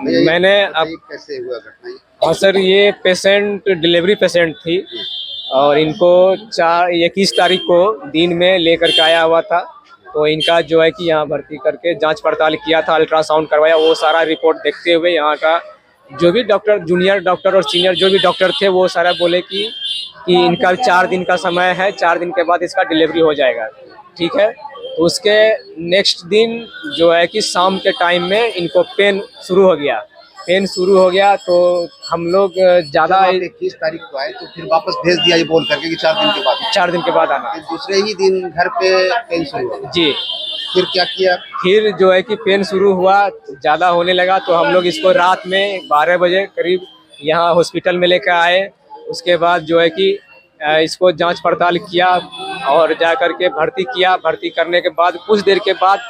मैंने अब कैसे हुआ घटना ये? हाँ सर, ये पेशेंट डिलीवरी पेशेंट थी और इनको 21 तारीख को दिन में लेकर के आया हुआ था। तो इनका जो है कि यहाँ भर्ती करके जांच पड़ताल किया था, अल्ट्रासाउंड करवाया। वो सारा रिपोर्ट देखते हुए यहाँ का जो भी डॉक्टर, जूनियर डॉक्टर और सीनियर जो भी डॉक्टर थे, वो सारा बोले कि इनका 4 दिन का समय है, 4 दिन के बाद इसका डिलीवरी हो जाएगा। ठीक है, तो उसके नेक्स्ट दिन जो है कि शाम के टाइम में इनको पेन शुरू हो गया। पेन शुरू हो गया तो हम लोग ज़्यादा 21 तारीख को आए तो फिर वापस भेज दिया ये बोल करके कि 4 दिन के बाद। 4 दिन के बाद आना। फिर दूसरे ही दिन घर पे पेन शुरू हुआ। जी, फिर क्या किया? फिर जो है कि पेन शुरू हुआ, ज़्यादा होने लगा तो हम लोग इसको रात में 12 बजे करीब यहाँ हॉस्पिटल में लेकर आए। उसके बाद जो है कि इसको जांच पड़ताल किया और जा कर के भर्ती किया। भर्ती करने के बाद कुछ देर के बाद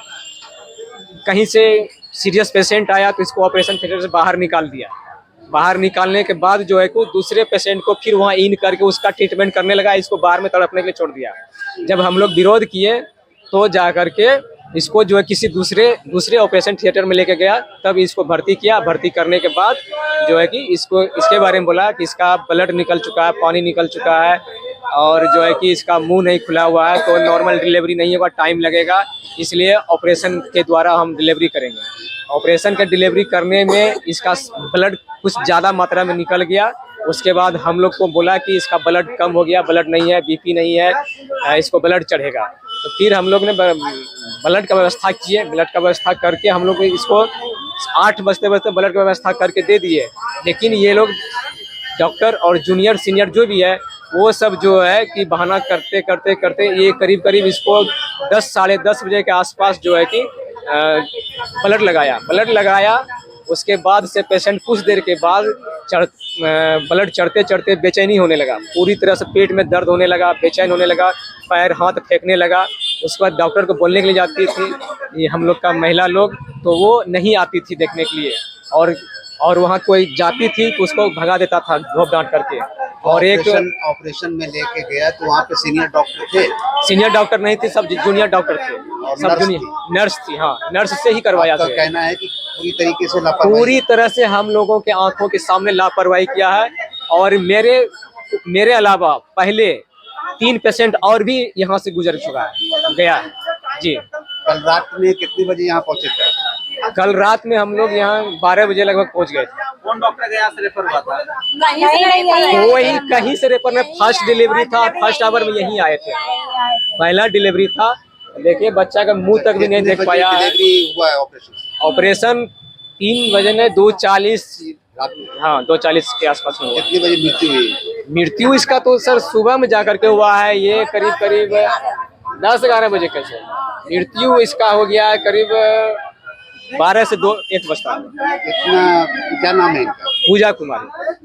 कहीं से सीरियस पेशेंट आया तो इसको ऑपरेशन थिएटर से बाहर निकाल दिया। बाहर निकालने के बाद जो है कि दूसरे पेशेंट को फिर वहाँ इन करके उसका ट्रीटमेंट करने लगा। इसको बाहर में तड़पने के लिए छोड़ दिया। जब हम लोग विरोध किए तो जा करके इसको जो है किसी दूसरे ऑपरेशन थिएटर में लेके गया, तब इसको भर्ती किया। भर्ती करने के बाद जो है कि इसको इसके बारे में बोला कि इसका ब्लड निकल चुका है, पानी निकल चुका है और जो है कि इसका मुंह नहीं खुला हुआ है, तो नॉर्मल डिलीवरी नहीं होगा, टाइम लगेगा, इसलिए ऑपरेशन के द्वारा हम डिलीवरी करेंगे। ऑपरेशन का डिलीवरी करने में इसका ब्लड कुछ ज़्यादा मात्रा में निकल गया। उसके बाद हम लोग को बोला कि इसका ब्लड कम हो गया, ब्लड नहीं है, बीपी नहीं है, इसको ब्लड चढ़ेगा। तो फिर हम लोग ने ब्लड का व्यवस्था किए। ब्लड का व्यवस्था करके हम लोग इसको 8 बजते ब्लड का व्यवस्था करके दे दिए। लेकिन ये लोग डॉक्टर और जूनियर सीनियर जो भी है वो सब जो है कि बहाना करते करते करते ये करीब इसको 10 साढ़े 10 बजे के आसपास जो है कि ब्लड लगाया। उसके बाद से पेशेंट कुछ देर के बाद ब्लड चढ़ते चढ़ते बेचैनी होने लगा। पूरी तरह से पेट में दर्द होने लगा, बेचैन होने लगा, पैर हाथ फेंकने लगा। उसके बाद डॉक्टर को बोलने के लिए जाती थी ये हम लोग का महिला लोग, तो वो नहीं आती थी देखने के लिए। और वहाँ कोई जाती थी तो उसको भगा देता था घोप डांट करके। और एक ऑपरेशन में लेके गया तो वहाँ पे सीनियर डॉक्टर थे? सीनियर डॉक्टर नहीं थे, सब जूनियर डॉक्टर थे, सब जूनियर नर्स थी। हाँ, नर्स से ही करवाया था। कहना है कि पूरी तरीके से लापरवाही, पूरी तरह से हम लोगों के आंखों के सामने लापरवाही किया है। और मेरे अलावा पहले 3 पेशेंट और भी यहाँ से गुजर चुका है, गया है जी। कल रात में कितने बजे यहाँ पहुँचे थे? कल रात में हम लोग यहाँ 12 बजे लगभग पहुँच गए थे। कौन डॉक्टर गया से रेफर हुआ था? वही कहीं से रेफर में, फर्स्ट डिलीवरी था, फर्स्ट आवर में यहीं आए थे, पहला डिलीवरी था। देखिए बच्चा का मुंह तक भी नहीं देख पाया। डिलीवरी हुआ है ऑपरेशन 3 बजे ने 2:40, हाँ 2:40 के आसपास में हुआ। कितने बजे मृत्यु हुई? मृत्यु इसका तो सर सुबह में जाकर के हुआ है। ये करीब 10-11 बजे कैसे मृत्यु इसका हो गया है, करीब 12 से 1 बजता। इतना क्या नाम है इनका? पूजा कुमारी।